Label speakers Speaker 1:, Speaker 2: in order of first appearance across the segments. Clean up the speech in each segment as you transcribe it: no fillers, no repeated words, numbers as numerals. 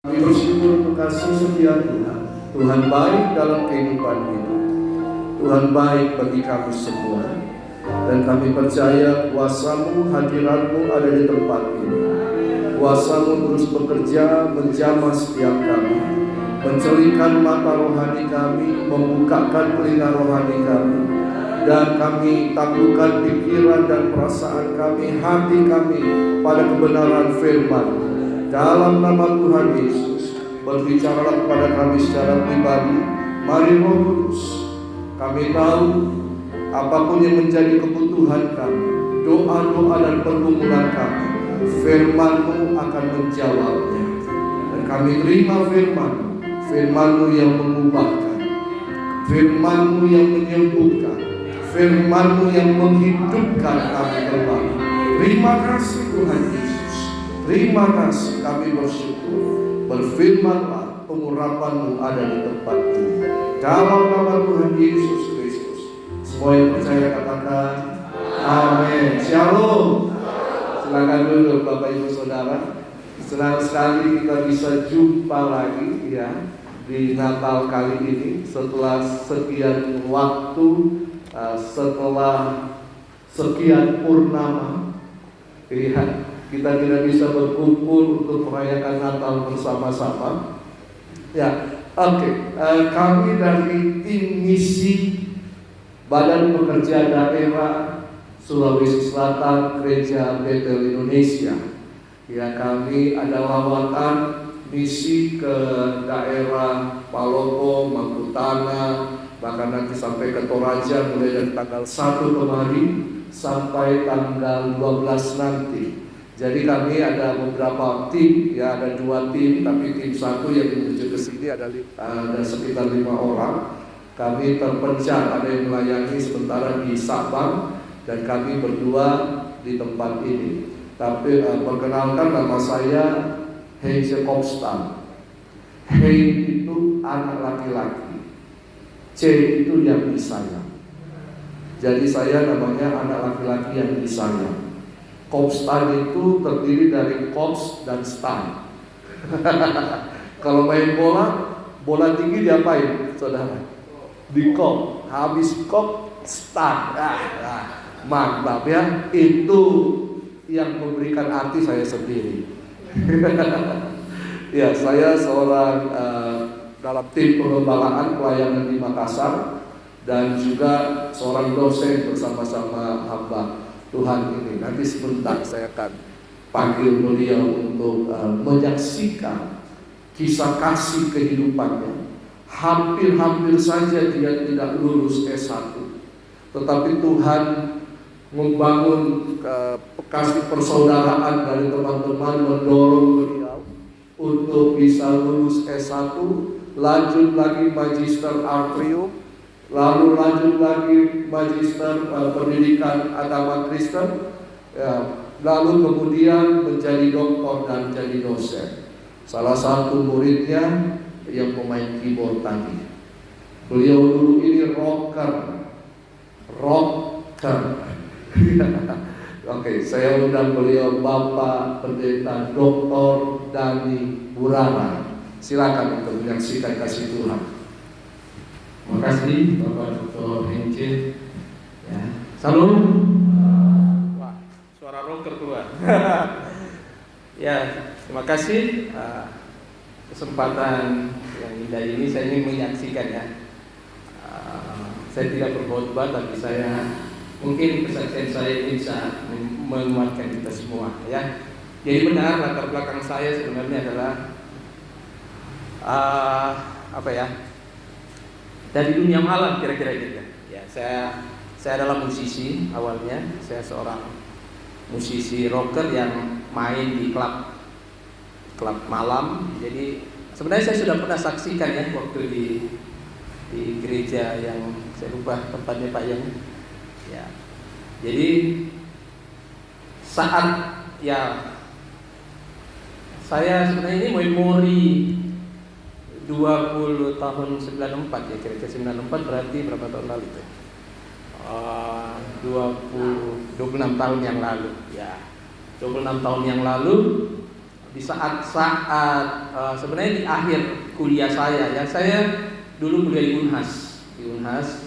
Speaker 1: Kami bersyukur untuk kasih setia Tuhan. Tuhan baik dalam kehidupan kita. Tuhan baik bagi kami semua. Dan kami percaya kuasa-Mu, hadirat-Mu ada di tempat ini. Kuasa-Mu terus bekerja menjamah setiap kami, mencerihkan mata rohani kami, membukakan telinga rohani kami, dan kami taklukkan pikiran dan perasaan kami, hati kami pada kebenaran firman. Dalam nama Tuhan Yesus, berbicaralah kepada kami secara pribadi. Mari Roh Kudus, kami tahu apapun yang menjadi kebutuhan kami, doa-doa dan pergumulan kami, firman-Mu akan menjawabnya. Dan kami terima firman-Mu, firman-Mu yang mengubahkan, firman-Mu yang menyembuhkan, firman-Mu yang menghidupkan kami kembali. Terima kasih Tuhan Yesus. Terima kasih, kami bersyukur. Berfirmanlah, pengurapan-Mu ada di tempat ini. Dalam nama Tuhan Yesus Kristus. Semua yang percaya katakan amin. Shalom. Silakan duduk Bapak Ibu Saudara. Senang sekali kita bisa jumpa lagi ya di Natal kali ini setelah sekian waktu, setelah sekian purnama. Ya, kita tidak bisa berkumpul untuk merayakan Natal bersama-sama. Ya, oke. Kami dari tim misi Badan Pekerja Daerah Sulawesi Selatan Gereja Betel Indonesia. Ya, kami ada lawatan misi ke daerah Palopo, Makutana, bahkan nanti sampai ke Toraja mulai dari tanggal 1 kemarin sampai tanggal 12 nanti. Jadi kami ada beberapa tim, ya ada 2 tim, tapi tim 1 yang menuju ke sini ada sekitar 5 orang. Kami terpecah, ada yang melayani sementara di Sabang dan kami berdua di tempat ini. Tapi perkenalkan, nama saya Heinze Kopstan. Hein itu anak laki-laki, C itu yang disayang. Jadi saya namanya anak laki-laki yang disayang. Kopstan itu terdiri dari kops dan stan. Kalau main bola tinggi diapain, saudara? Di kop. Habis kop, stan. Mantap ya. Itu yang memberikan arti saya sendiri. Ya, saya seorang dalam tim pengembalaan pelayanan di Makassar dan juga seorang dosen bersama-sama hamba Tuhan ini. Nanti sebentar saya akan panggil beliau untuk menyaksikan kisah kasih kehidupannya. Hampir-hampir saja dia tidak lulus S1, tetapi Tuhan membangun kasih persaudaraan dari teman-teman, mendorong beliau untuk bisa lulus S1, lanjut lagi Magister Artrium, lalu lanjut lagi Magister Pendidikan Agama Kristen, ya, lalu kemudian menjadi doktor dan jadi dosen. Salah satu muridnya yang pemain keyboard tadi. Beliau dulu ini rocker. Oke, saya undang beliau Bapak Pendeta Dr. Dani Burana. Silakan untuk menyaksikan kasih Tuhan.
Speaker 2: Terima kasih Bapak Dr. Heinze. Ya. Salam.
Speaker 3: Wah, suara rocker tua. Ya, terima kasih kesempatan yang indah ini. Saya ingin menyaksikan ya. Saya tidak berkhotbah, tapi saya mungkin kesaksian saya ini bisa menguatkan kita semua ya. Jadi benar, latar belakang saya sebenarnya adalah dari dunia malam kira-kira gitu ya. Saya adalah musisi awalnya. Saya seorang musisi rocker yang main di klub malam. Jadi sebenarnya saya sudah pernah saksikan ya waktu di gereja yang saya lupa tempatnya Pak Yang. Ya. Jadi saat ya saya sebenarnya ini memori 20 tahun 94 ya, kira-kira 94 berarti berapa tahun lalu itu? 26 tahun yang lalu ya. 26 tahun yang lalu di saat-saat sebenarnya di akhir kuliah saya, ya saya dulu kuliah di Unhas,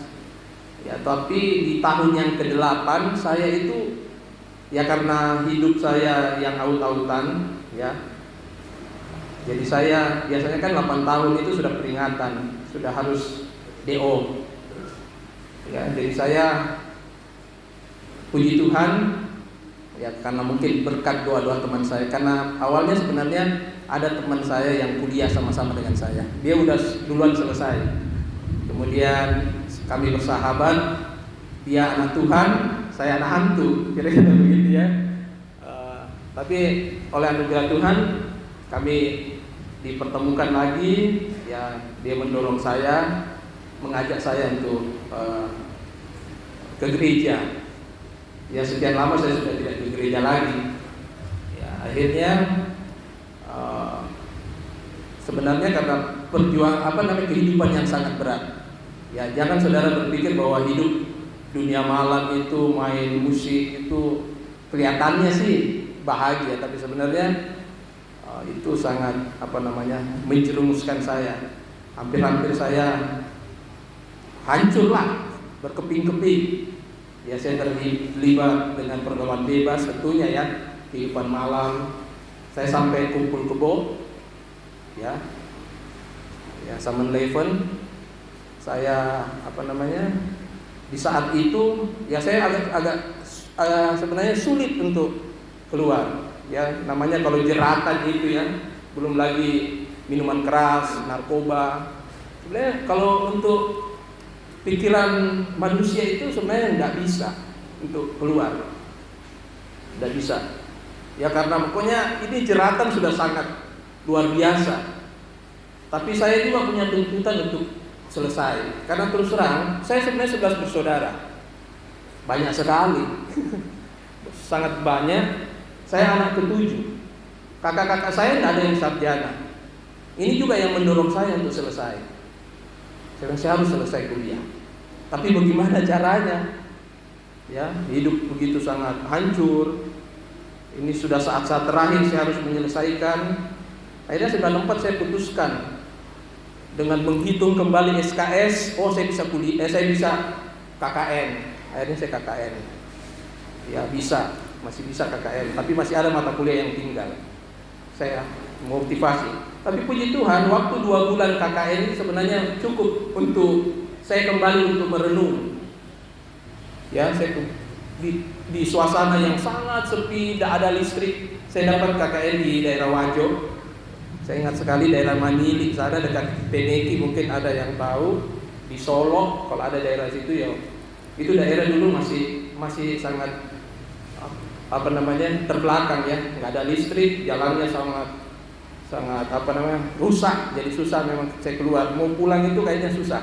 Speaker 3: ya, tapi di tahun yang ke-8 saya itu ya karena hidup saya yang aut-autan, ya, jadi saya biasanya kan 8 tahun itu sudah peringatan, sudah harus DO, ya, jadi saya puji Tuhan, ya karena mungkin berkat doa-doa teman saya, karena awalnya sebenarnya ada teman saya yang kuliah sama-sama dengan saya, dia udah duluan selesai, kemudian kami bersahabat, dia anak Tuhan, saya anak hantu, kira-kira begitu ya. Tapi oleh anugerah Tuhan kami dipertemukan lagi, ya dia mendorong saya, mengajak saya untuk ke gereja. Ya sekian lama saya sudah tidak ke gereja lagi. Ya akhirnya sebenarnya karena kehidupan yang sangat berat. Ya jangan saudara berpikir bahwa hidup dunia malam itu main musik itu kelihatannya sih bahagia, tapi sebenarnya itu sangat menjerumuskan saya. Hampir-hampir saya hancurlah, berkeping-keping. Ya saya terlibat dengan pergaulan bebas tentunya ya, kehidupan malam. Saya sampai kumpul kebo, ya 7-Eleven. Saya di saat itu ya saya agak sebenarnya sulit untuk keluar. Ya namanya kalau jeratan itu ya, belum lagi minuman keras, narkoba. Sebenarnya kalau untuk pikiran manusia itu sebenarnya nggak bisa untuk keluar, nggak bisa. Ya karena pokoknya ini jeratan sudah sangat luar biasa. Tapi saya juga punya tuntutan untuk selesai. Karena terus terang, saya sebenarnya 11 bersaudara, banyak sekali, sangat banyak. Saya anak ke-7, kakak-kakak saya tidak ada yang sarjana. Ini juga yang mendorong saya untuk selesai. Saya harus selesai kuliah. Tapi bagaimana caranya? Ya, hidup begitu sangat hancur. Ini sudah saat-saat terakhir saya harus menyelesaikan. Akhirnya 94 saya putuskan dengan menghitung kembali SKS. Oh, saya bisa kuliah, saya bisa KKN. Akhirnya saya KKN. Ya bisa, masih bisa KKN. Tapi masih ada mata kuliah yang tinggal. Saya motivasi. Tapi puji Tuhan, waktu 2 bulan KKN ini sebenarnya cukup untuk saya kembali untuk merenung. Ya, saya di suasana yang sangat sepi, tidak ada listrik. Saya dapat KKN di daerah Wajo. Saya ingat sekali daerah Manili, sana dekat Peneki, mungkin ada yang tahu. Di Solo, kalau ada daerah situ ya, itu daerah dulu masih sangat terbelakang ya, nggak ada listrik, jalannya sangat rusak, jadi susah memang saya keluar, mau pulang itu kayaknya susah.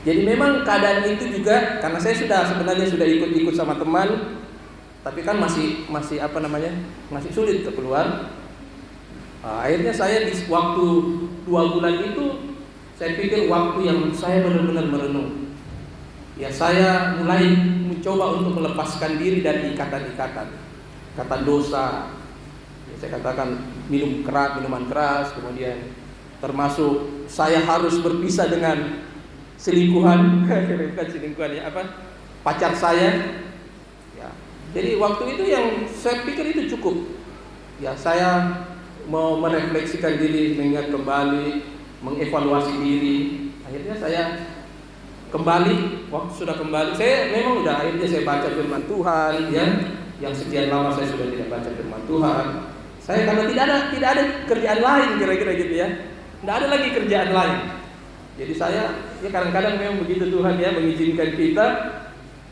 Speaker 3: Jadi memang keadaan itu juga karena saya sebenarnya sudah ikut sama teman, tapi kan masih sulit untuk keluar. Akhirnya saya di waktu 2 bulan itu saya pikir waktu yang saya benar-benar merenung. Ya saya mulai mencoba untuk melepaskan diri dari ikatan-ikatan dosa. Ya, saya katakan minuman keras, kemudian termasuk saya harus berpisah dengan selingkuhan, bukan selingkuhan ya, pacar saya. Ya, jadi waktu itu yang saya pikir itu cukup. Ya saya mau merefleksikan diri, mengingat kembali, mengevaluasi diri. Akhirnya saya kembali, waktu sudah kembali, saya memang akhirnya saya baca firman Tuhan ya, yang sekian lama saya sudah tidak baca firman Tuhan. Saya karena tidak ada kerjaan lain kira-kira gitu ya. Tidak ada lagi kerjaan lain. Jadi saya ya kadang-kadang memang begitu Tuhan ya mengizinkan kita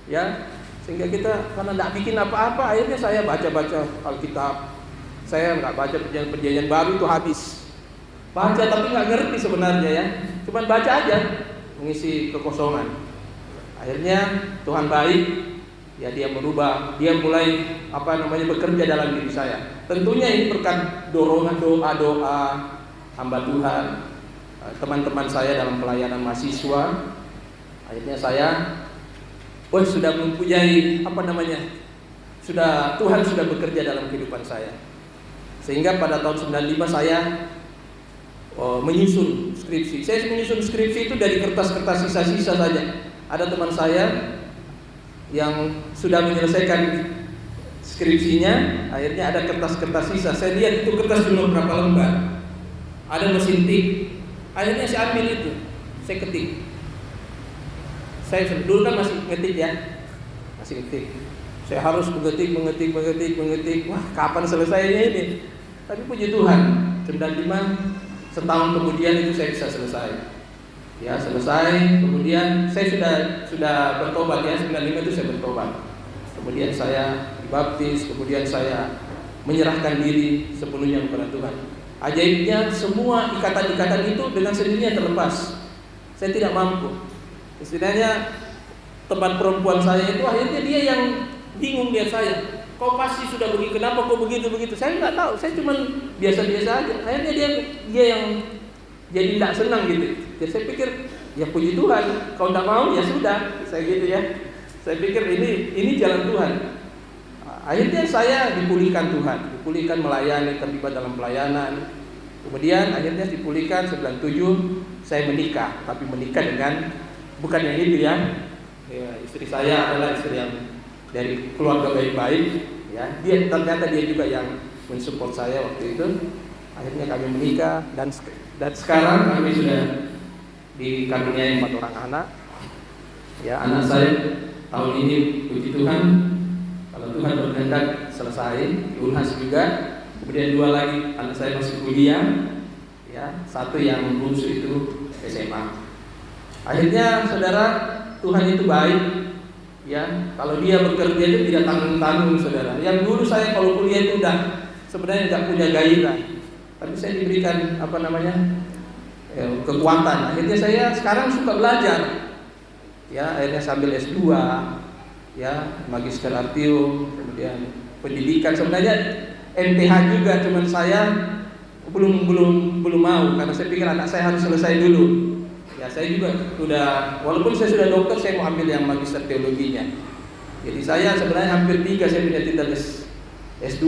Speaker 3: ya, sehingga kita karena tidak bikin apa-apa, akhirnya saya baca-baca Alkitab. Saya nggak baca perjanjian baru itu habis. Baca tapi nggak ngerti sebenarnya ya. Cuman baca aja, mengisi kekosongan. Akhirnya Tuhan baik, ya Dia merubah, Dia mulai bekerja dalam diri saya. Tentunya ini berkat dorongan doa hamba Tuhan, teman-teman saya dalam pelayanan mahasiswa. Akhirnya saya sudah mempunyai Tuhan sudah bekerja dalam kehidupan saya. Sehingga pada tahun 95 saya menyusun skripsi. Saya menyusun skripsi itu dari kertas-kertas sisa-sisa saja. Ada teman saya yang sudah menyelesaikan skripsinya, akhirnya ada kertas-kertas sisa. Saya lihat itu kertas cuma berapa lembar. Ada mesin tik. Akhirnya saya ambil itu, saya ketik. Saya dulu kan masih ngetik ya, masih ngetik. Saya harus mengetik. Wah, kapan selesainya ini? Tapi puji Tuhan, 95 setahun kemudian itu saya bisa selesai. Ya, selesai. Kemudian saya sudah bertobat ya, 95 itu saya bertobat. Kemudian saya dibaptis, kemudian saya menyerahkan diri sepenuhnya kepada Tuhan. Ajaibnya semua ikatan-ikatan itu dengan sendirinya terlepas. Saya tidak mampu. Istilahnya teman perempuan saya itu akhirnya dia yang bingung lihat saya. Kau pasti sudah begini, kenapa kau begitu? Saya nggak tahu, saya cuma biasa-biasa aja. Akhirnya dia yang jadi tidak senang gitu. Jadi saya pikir ya puji Tuhan, kau tidak mau ya sudah, saya gitu ya. Saya pikir ini jalan Tuhan. Akhirnya saya dipulihkan Tuhan, dipulihkan melayani, terlibat dalam pelayanan. Kemudian akhirnya dipulihkan 97 saya menikah, tapi menikah dengan bukan yang itu ya. Istri saya adalah istri yang dari keluarga baik-baik ya. Ternyata dia juga yang mensupport saya waktu itu. Akhirnya kami menikah dan sekarang kami sudah dikaruniai 4 orang anak. Ya, anak saya tahun ini puji Tuhan, kalau Tuhan berkehendak selesai, UNHAS juga. Kemudian 2 lagi anak saya masih kuliah, ya, 1 yang bungsu itu SMA. Akhirnya saudara, Tuhan itu baik, ya. Kalau Dia bekerja itu tidak tanggung-tanggung, saudara. Yang dulu saya kalau kuliah itu udah sebenarnya nggak punya gairah, tapi saya diberikan kekuatan. Akhirnya saya sekarang suka belajar, ya. Akhirnya sambil S2, ya, Magister Artium, kemudian pendidikan. Sebenarnya MTH juga, cuman saya belum mau karena saya pikir anak saya harus selesai dulu. Ya, saya juga walaupun saya sudah dokter, saya mau ambil yang Magister Teologinya. Jadi saya sebenarnya hampir 3 saya punya titel S2.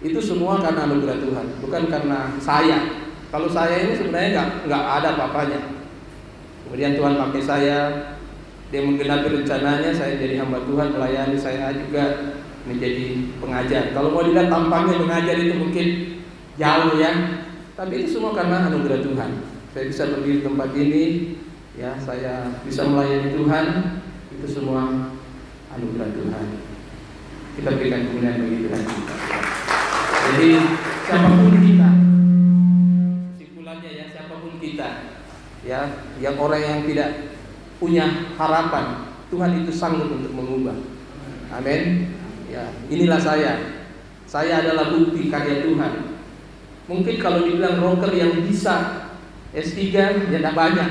Speaker 3: Itu semua karena anugerah Tuhan, bukan karena saya. Kalau saya ini sebenarnya nggak ada apa-apanya. Kemudian Tuhan pakai saya, Dia menggenapi rencananya, saya jadi hamba Tuhan, melayani. Saya juga menjadi pengajar. Kalau mau dilihat tampangnya mengajar itu mungkin jauh ya, tapi itu semua karena anugerah Tuhan. Saya bisa berdiri di tempat ini, ya, saya bisa melayani Tuhan, itu semua anugerah Tuhan. Kita berikan kemuliaan bagi Tuhan. Jadi siapapun kita, kesimpulannya ya, siapapun kita, ya, yang orang yang tidak punya harapan, Tuhan itu sanggup untuk mengubah. Amin. Ya, inilah saya adalah bukti karya Tuhan. Mungkin kalau dibilang rocker yang bisa S3 ya tidak banyak.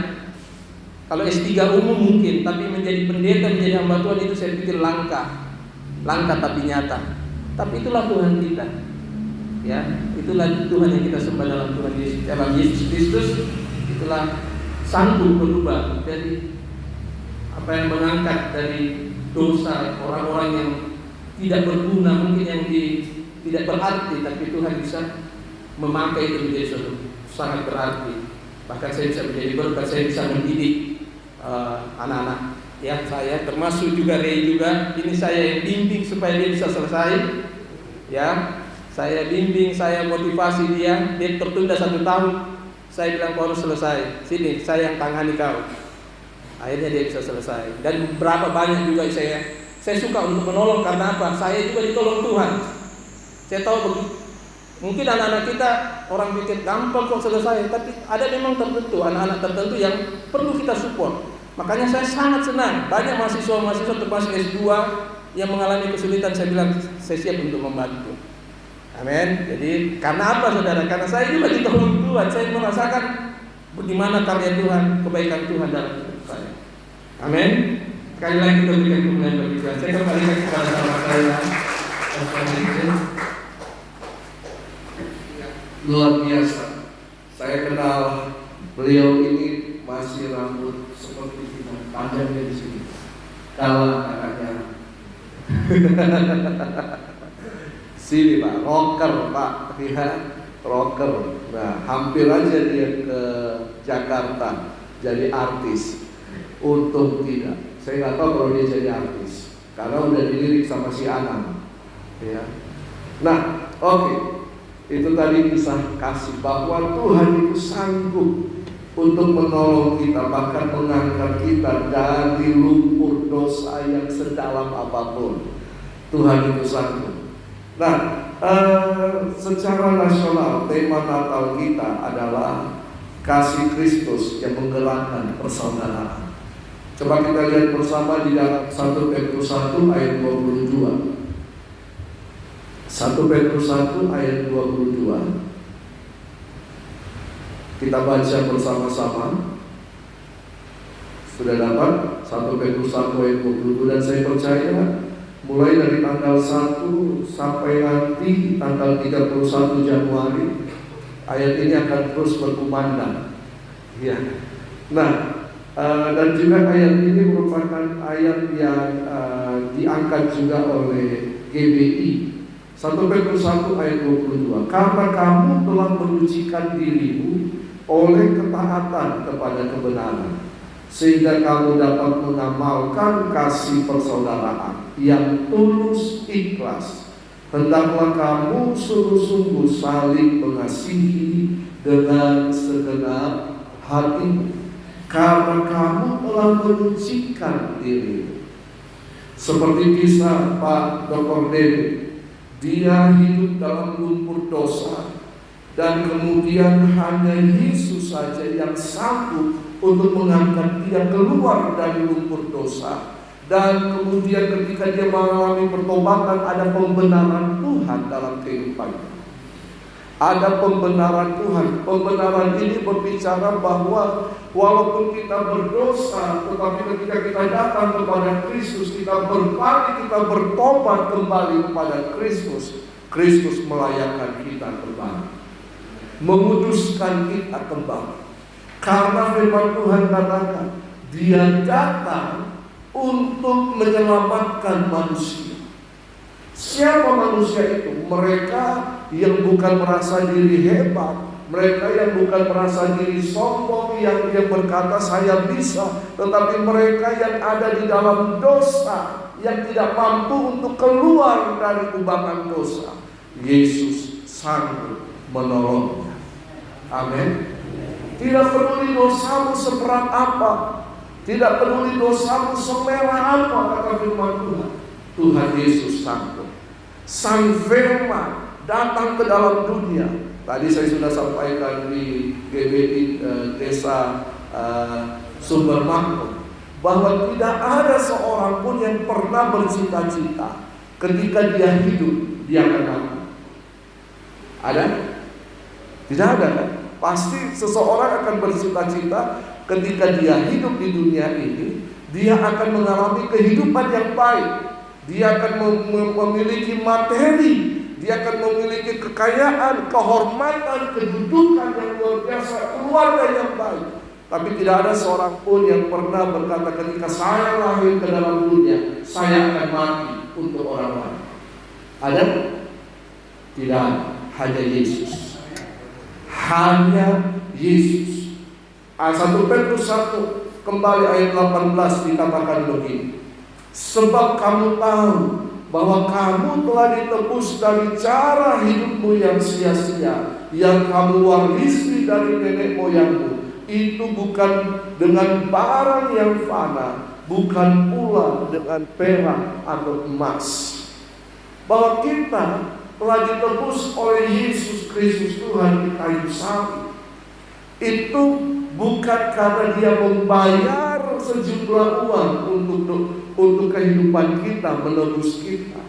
Speaker 3: Kalau S3 umum mungkin, tapi menjadi pendeta, menjadi hamba Tuhan itu saya pikir langka tapi nyata. Tapi itulah Tuhan kita. Ya, itulah Tuhan yang kita sembah dalam Yesus Kristus. Itulah sanggup berubah dari apa yang mengangkat dari dosa orang-orang yang tidak berguna, mungkin yang tidak berarti, tapi Tuhan bisa memakai itu menjadi sesuatu sangat berarti. Bahkan saya bisa menjadi berkat, saya bisa mendidik anak-anak ya saya, termasuk juga Ray juga. Ini saya yang bimbing supaya dia bisa selesai, ya. Saya bimbing, saya motivasi dia tertunda 1 tahun. Saya bilang kau harus selesai, sini saya yang tangani kau. Akhirnya dia bisa selesai. Dan berapa banyak juga saya suka untuk menolong, karena apa? Saya juga ditolong Tuhan. Saya tahu mungkin anak-anak kita orang pikir gampang kok selesai, tapi ada memang tertentu anak-anak tertentu yang perlu kita support. Makanya saya sangat senang banyak mahasiswa termasuk S2 yang mengalami kesulitan. Saya bilang saya siap untuk membantu. Amin. Jadi karena apa saudara? Karena saya juga ditolong Tuhan. Saya merasakan bagaimana karya Tuhan, kebaikan Tuhan dalam hidup saya. Amin. Sekali lagi kita berikan kemuliaan bagi Tuhan. Saya kembalikan kepada sahabat saya.
Speaker 1: Luar biasa. Saya kenal beliau ini masih rambut seperti ini, panjangnya di sini. Kalau kakaknya Sini Pak, rocker Pak, ya, rocker. Nah, hampir aja dia ke Jakarta jadi artis. Untung tidak. Saya nggak tahu kalau dia jadi artis, karena udah dilirik sama si Anang. Ya. Nah, oke. Itu tadi kisah kasih bahwa Tuhan itu sanggup untuk menolong kita, bahkan mengangkat kita dari lumpur dosa yang sedalam apapun. Tuhan itu sanggup. Nah, secara nasional tema Natal kita adalah kasih Kristus yang menggerakkan persaudaraan. Coba kita lihat bersama di dalam 1 Petrus 1 ayat 22. 1 Petrus 1 ayat 22. Kita baca bersama-sama. Sudah dapat 1 Petrus 1 ayat 22, dan saya percaya mulai dari tanggal 1 sampai nanti tanggal 31 Januari ayat ini akan terus berkumandang. Ya. Nah, dan juga ayat ini merupakan ayat yang diangkat juga oleh GBI. 1 Petrus 1 ayat 22. Karena kamu telah menyucikan dirimu oleh ketaatan kepada kebenaran, sehingga kamu dapat mengamalkan kasih persaudaraan yang tulus ikhlas. Hendaklah kamu sungguh-sungguh saling mengasihi dengan segenap hati, karena kamu telah menyucikan dirimu. Seperti kisah Pak Dr. David, dia hidup dalam lumpur dosa, dan kemudian hanya Yesus saja yang sanggup untuk mengangkat dia keluar dari lumpur dosa. Dan kemudian ketika dia mengalami pertobatan, ada pembenaran Tuhan dalam kehidupannya. Ada pembenaran Tuhan. Pembenaran ini berbicara bahwa walaupun kita berdosa, tetapi ketika kita datang kepada Kristus, kita berbalik, kita bertobat kembali kepada Kristus, Kristus melayakkan kita kembali, menguduskan kita kembali. Karena firman Tuhan katakan, Dia datang untuk menyelamatkan manusia. Siapa manusia itu? Mereka yang bukan merasa diri hebat, mereka yang bukan merasa diri sombong, yang berkata saya bisa, tetapi mereka yang ada di dalam dosa, yang tidak mampu untuk keluar dari kubangan dosa. Yesus sanggup menolongnya. Amin. Tidak peduli dosamu seberat apa, tidak peduli dosamu semerah apa, kata firman Tuhan, Tuhan Yesus sanggup. Sang Firman datang ke dalam dunia. Tadi saya sudah sampaikan di GBI Desa Sumber Makmur bahwa tidak ada seorang pun yang pernah bercita-cita ketika dia hidup dia akan mati. Ada? Tidak ada kan? Pasti seseorang akan bercita-cita ketika dia hidup di dunia ini, dia akan mengalami kehidupan yang baik. Dia akan memiliki materi, dia akan memiliki kekayaan, kehormatan, kedudukan yang luar biasa, keluarga yang baik. Tapi tidak ada seorang pun yang pernah berkata ketika saya lahir ke dalam dunia, saya akan mati untuk orang lain. Ada? Tidak, hanya Yesus. Hanya Yesus. 1 Petrus 1 kembali ayat 18 dikatakan begini. Sebab kamu tahu bahwa kamu telah ditebus dari cara hidupmu yang sia-sia, yang kamu warisi dari nenek moyangmu. Itu bukan dengan barang yang fana, bukan pula dengan perak atau emas. Bahwa kita telah ditebus oleh Yesus Kristus Tuhan di kayu salib. Itu bukan karena Dia membayar sejumlah uang untuk kehidupan kita, menebus kita.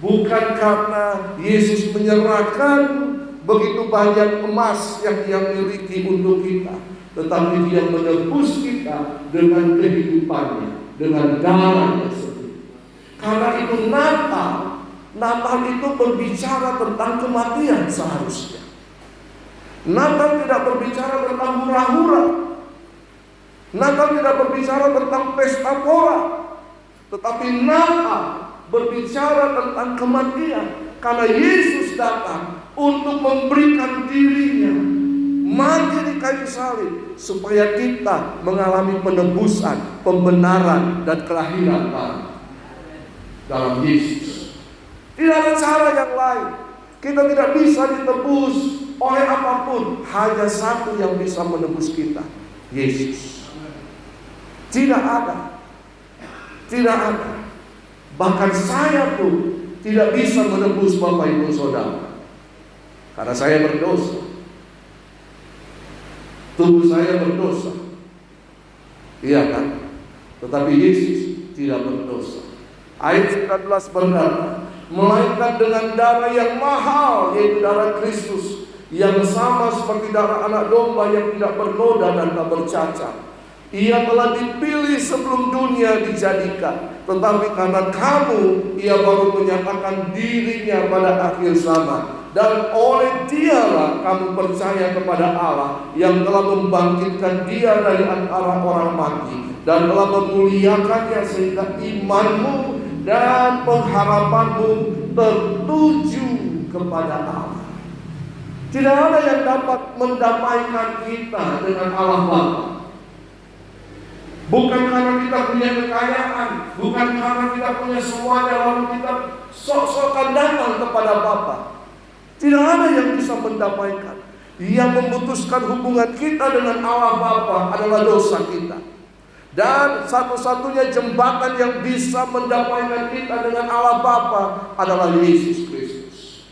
Speaker 1: Bukan karena Yesus menyerahkan begitu banyak emas yang Dia miliki untuk kita, tetapi Dia menebus kita dengan kehidupannya, dengan darahnya sendiri. Karena itu Natal itu berbicara tentang kematian seharusnya. Natal tidak berbicara tentang hura-hura. Natal tidak berbicara tentang pesta pora. Tetapi Natal berbicara tentang kematian. Karena Yesus datang untuk memberikan dirinya mati di kayu salib supaya kita mengalami penebusan, pembenaran, dan kelahiran baru dalam Yesus. Tidak ada cara yang lain. Kita tidak bisa ditebus oleh apapun. Hanya satu yang bisa menebus kita, Yesus. Tidak ada. Tidak ada. Bahkan saya pun tidak bisa menebus Bapak Ibu Saudara, karena saya berdosa. Tubuh saya berdosa, iya kan? Tetapi Yesus tidak berdosa. Ayat 19 berkata, melainkan dengan darah yang mahal, yaitu darah Kristus, yang sama seperti darah anak domba yang tidak bernoda dan tak bercacat. Ia telah dipilih sebelum dunia dijadikan, tetapi karena kamu, ia baru menyatakan dirinya pada akhir zaman. Dan oleh dialah kamu percaya kepada Allah yang telah membangkitkan dia dari antara orang mati dan telah memuliakannya, sehingga imanmu dan pengharapanmu tertuju kepada Allah. Tidak ada yang dapat mendamaikan kita dengan Allah Bapa. Bukan karena kita punya kekayaan, bukan karena kita punya semuanya lalu kita sok-sokan datang kepada Bapa. Tidak ada yang bisa mendamaikan. Yang memutuskan hubungan kita dengan Allah Bapa adalah dosa kita. Dan satu-satunya jembatan yang bisa mendamaikan kita dengan Allah Bapa adalah Yesus Kristus,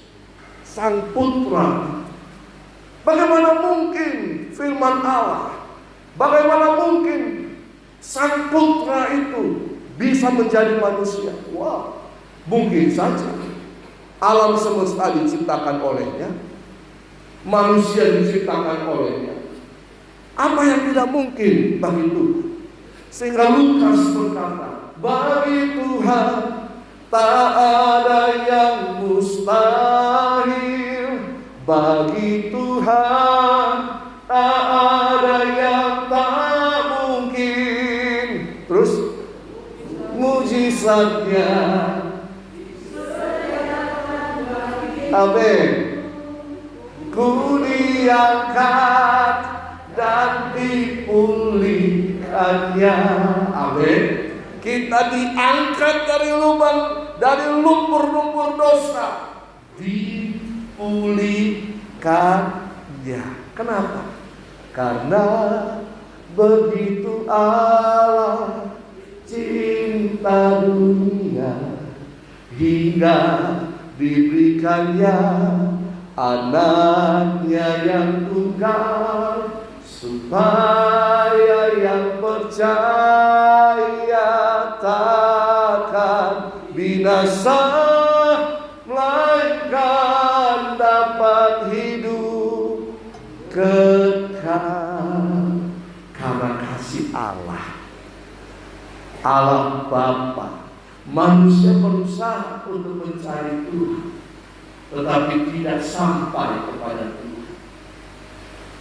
Speaker 1: Sang Putra. Bagaimana mungkin firman Allah, bagaimana mungkin Sang Putra itu bisa menjadi manusia? Wah, mungkin saja. Alam semesta diciptakan olehnya, manusia diciptakan olehnya. Apa yang tidak mungkin bagi Tuhan? Sehingga Lukas berkata, bagi Tuhan tak ada yang mustahil. Bagi Tuhan tak ada yang tak mungkin. Terus mujizatnya, amin, ku diangkat dan dipulihkannya. Amin. Kita diangkat dari lubang, dari lumpur-lumpur dosa, dipulihkannya. Kenapa? Karena begitu Allah cinta dunia hingga diberikannya anaknya yang tunggal, supaya yang percaya takkan binasa, melainkan dapat hidup kekal. Karena kasih Allah, Allah Bapa. Manusia berusaha untuk mencari Tuhan, tetapi tidak sampai kepada Tuhan.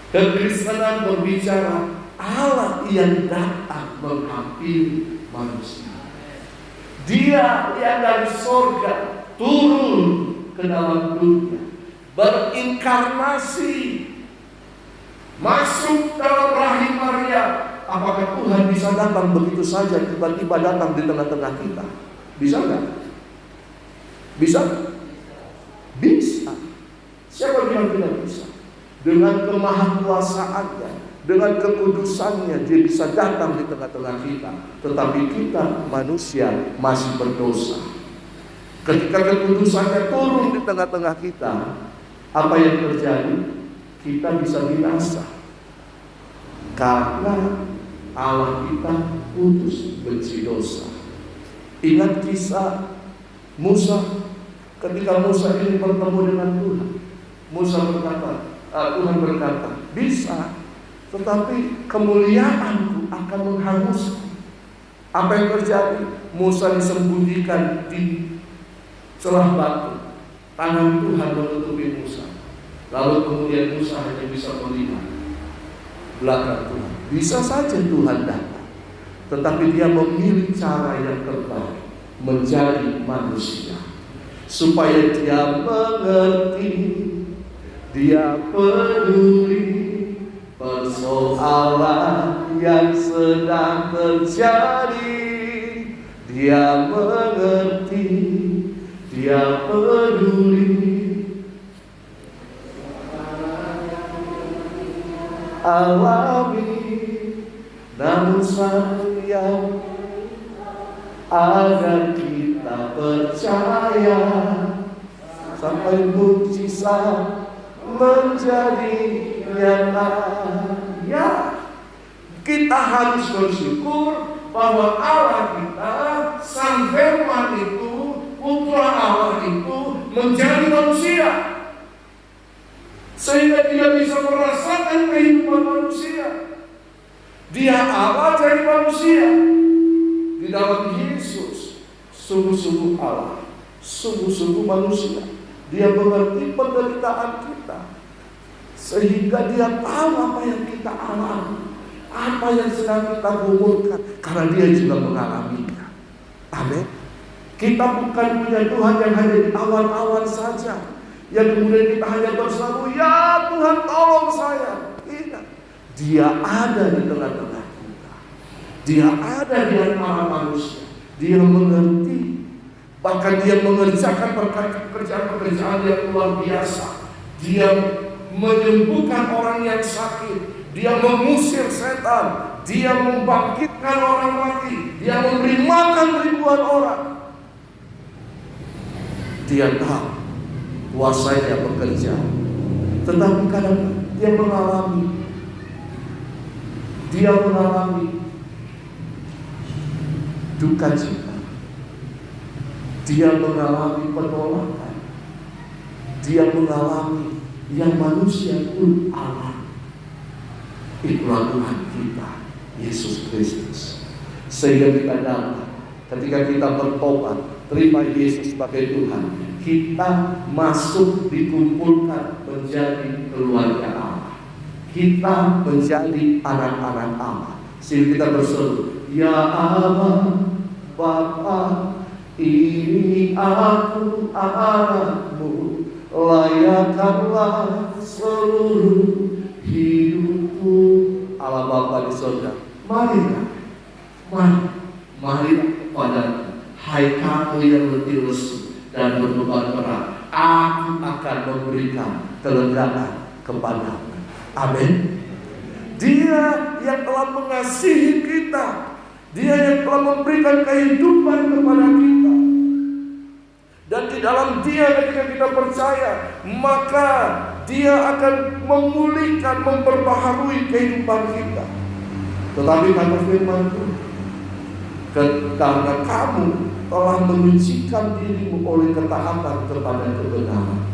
Speaker 1: Kekristenan berbicara Allah yang datang menghampiri manusia. Dia yang dari surga turun ke dalam dunia, berinkarnasi, masuk dalam rahim Maria. Apakah Tuhan bisa datang begitu saja, tiba-tiba datang di tengah-tengah kita? Bisa nggak? Bisa? Bisa. Siapa bilang tidak bisa? Dengan kemahakuasaannya, dengan kekudusannya, dia bisa datang di tengah-tengah kita. Tetapi kita manusia masih berdosa. Ketika kekudusannya turun di tengah-tengah kita, apa yang terjadi? Kita bisa binasa. Karena Allah kita putus benci dosa. Ingat kisah Musa. Ketika Musa ini bertemu dengan Tuhan, Tuhan berkata, bisa, tetapi kemuliaanku akan menghanguskan. Apa yang terjadi? Musa disembunyikan di celah batu. Tangan Tuhan menutupi Musa. Lalu kemudian Musa hanya bisa melihat belakang Tuhan. Bisa saja Tuhan datang, tetapi dia memilih cara yang terbaik, menjadi manusia. supaya dia mengerti, dia peduli persoalan yang sedang terjadi. Dia mengerti, dia peduli. Alami, namun sayang, agar kita percaya sampai mukjizat menjadi nyata. Ya, kita harus bersyukur bahwa Allah kita, Sang Firman itu, Putra Allah itu menjadi manusia, sehingga dia bisa merasakan kehidupan manusia. Dia Allah jadi manusia. Di dalam Yesus, sungguh-sungguh Allah, sungguh-sungguh manusia. Dia mengerti penderitaan kita, sehingga dia tahu apa yang kita alami, apa yang sedang kita gumulkan, karena dia juga mengalaminya. Amin. Kita bukan punya Tuhan yang hanya di awal-awal saja, yang kemudian kita hanya berseru, ya Tuhan tolong saya. Tidak. Dia ada di tengah-tengah kita. Dia ada di antara manusia. Dia mengerti. Bahkan dia mengerjakan pekerjaan-pekerjaan yang luar biasa. Dia menyembuhkan orang yang sakit. Dia mengusir setan. Dia membangkitkan orang mati. Dia memberi makan ribuan orang. Dia tahu kuasanya bekerja, tetapi kadang dia mengalami duka cita, dia mengalami penolakan, dia mengalami yang manusia pun alami. Itulah Tuhan kita, Yesus Kristus. Sehingga kita dapat, ketika kita bertobat, terima Yesus sebagai Tuhan, kita masuk dikumpulkan menjadi keluarga Allah. Kita menjadi anak-anak Allah. Sehingga kita berseru, ya Allah Bapa, ini aku anakmu, layakkanlah seluruh hidupku. Allah Bapa di surga, mari kepada hai kamu yang letih lesu dan berbeban berat, aku akan memberikan kelegaan kepadamu. Amin. Dia yang telah mengasihi kita, dia yang telah memberikan kehidupan kepada kita, dan di dalam dia ketika kita percaya, maka dia akan memulihkan, memperbaharui kehidupan kita. Tetapi kata firman Tuhan, karena kamu telah menyucikan dirimu oleh ketaatan kepada kebenaran,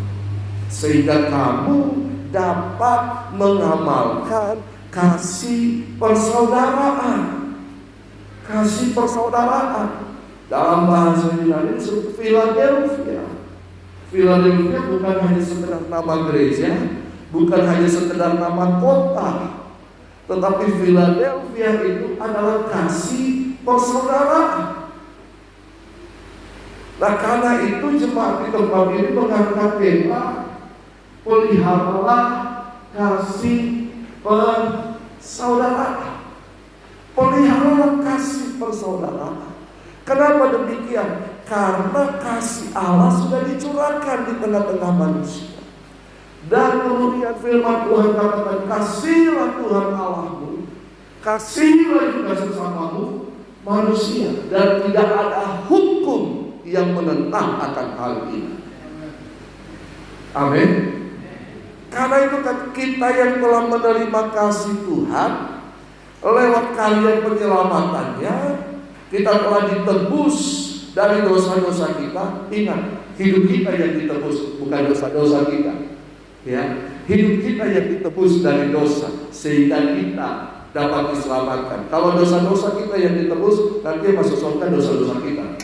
Speaker 1: sehingga kamu dapat mengamalkan kasih persaudaraan. Kasih persaudaraan dalam bahasa Yunani disebut Philadelphia. Philadelphia bukan hanya sekedar nama gereja, bukan hanya sekedar nama kota, tetapi Philadelphia itu adalah kasih persaudaraan. Nah, karena itu jemaat di tempat ini mengangkat tema, peliharalah kasih persaudaraan. Peliharalah kasih persaudaraan. Kenapa demikian? Karena kasih Allah sudah dicurahkan di tengah-tengah manusia. Dan kemudian firman Tuhan katakan, kasihlah Tuhan Allahmu, kasihlah juga sesamamu manusia, dan tidak ada hukum yang menentang akan hal ini. Amin. Karena itu kita yang telah menerima kasih Tuhan lewat karya penyelamatannya, kita telah ditebus dari dosa-dosa kita. Ingat, hidup kita yang ditebus, bukan dosa-dosa kita. Ya, hidup kita yang ditebus dari dosa, sehingga kita dapat diselamatkan. Kalau dosa-dosa kita yang ditebus, nanti masuk surga dosa-dosa kita.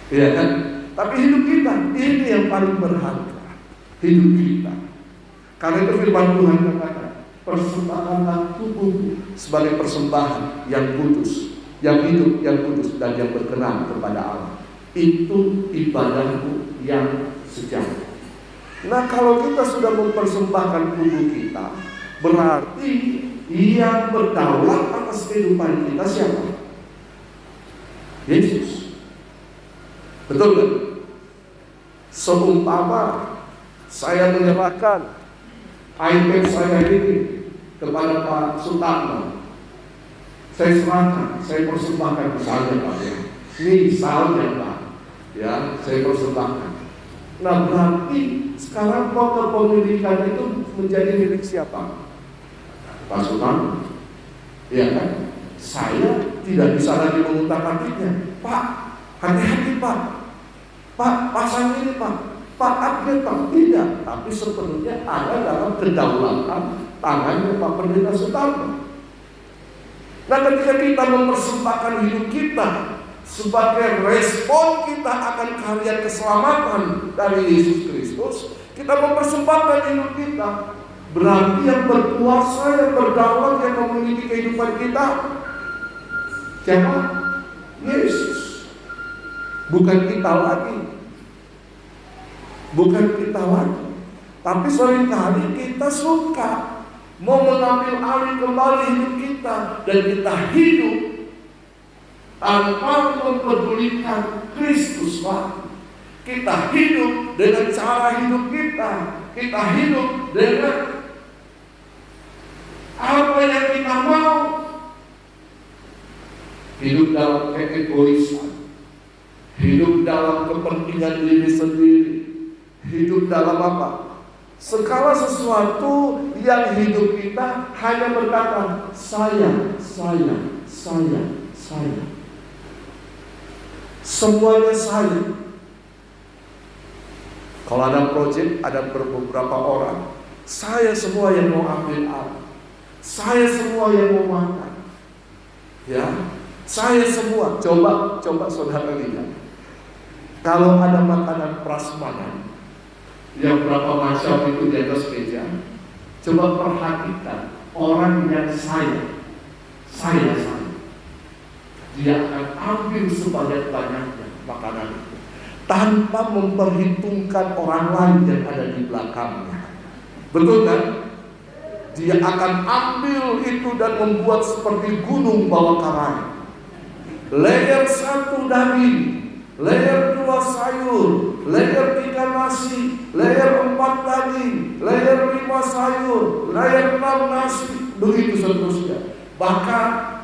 Speaker 1: Iya kan? Tapi hidup kita ini yang paling berharga. Hidup kita. Karena itu firman Tuhan katakan, persembahkanlah tubuh sebagai persembahan yang kudus, yang hidup, yang kudus, dan yang berkenan kepada Allah. Itu ibadahku yang sejati. Nah, kalau kita sudah mempersembahkan tubuh kita, berarti yang berdaulat atas kehidupan kita siapa? Yesus. Betul kan? Seumpama saya menyerahkan iPad saya ini kepada Pak Sutarno, saya serahkan, saya persembahkan misalnya Pak ya. Misalnya Pak, ya saya persembahkan. Nah, berarti sekarang kepemilikan itu menjadi milik siapa? Pak Sutarno. Ya kan? Saya tidak bisa lagi mengutak-atiknya. Pak, hati-hati Pak. Pak, pasang ini Pak. Pak, upgrade Pak. Tidak. Tapi sepenuhnya ada dalam kedaulatan tangannya Pak Pendeta Sutarno. Nah, ketika kita mempersembahkan hidup kita sebagai respon kita akan karya keselamatan dari Yesus Kristus, kita mempersembahkan hidup kita. Berarti yang berkuasa, yang berdaulat, yang memiliki kehidupan kita siapa? Yesus. Bukan kita lagi. Bukan kita lagi. Tapi seringkali kita suka mau mengambil alih kembali hidup kita, dan kita hidup tanpa mempedulikan Kristus lagi. Kita hidup dengan cara hidup kita. Kita hidup dengan apa yang kita mau. Hidup dalam keegoisan, hidup dalam kepentingan diri sendiri, hidup dalam apa? Segala sesuatu yang hidup kita hanya berkata saya. Semuanya saya. Kalau ada proyek, ada beberapa orang, saya semua yang mau ambil alih. Saya semua yang mau makan. Ya, saya semua. Coba saudara lihat. Kalau ada makanan prasmanan yang berapa macam itu di atas meja, coba perhatikan orang yang saya, dia akan ambil sebanyak-banyaknya makanan itu tanpa memperhitungkan orang lain yang ada di belakangnya. Betul kan? Dia akan ambil itu dan membuat seperti gunung bawah karang. Layer 1 daging, layer 2 sayur, layer 3 nasi, layer 4 daging, layer 5 sayur, layer 6 nasi, begitu seterusnya. Bahkan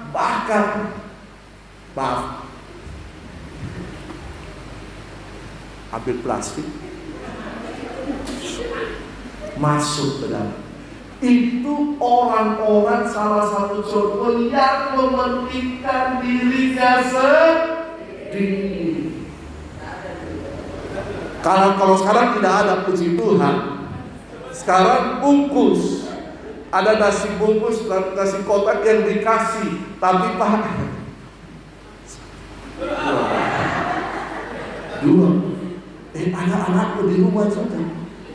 Speaker 1: ambil plastik, masuk ke dalam. Itu orang-orang salah satu contoh yang mementingkan dirinya sendiri. Kalau sekarang tidak ada, puji Tuhan. Sekarang bungkus, ada nasi bungkus, nasi kotak yang dikasih, tapi Pak, dua. Ada anakku di rumah juga.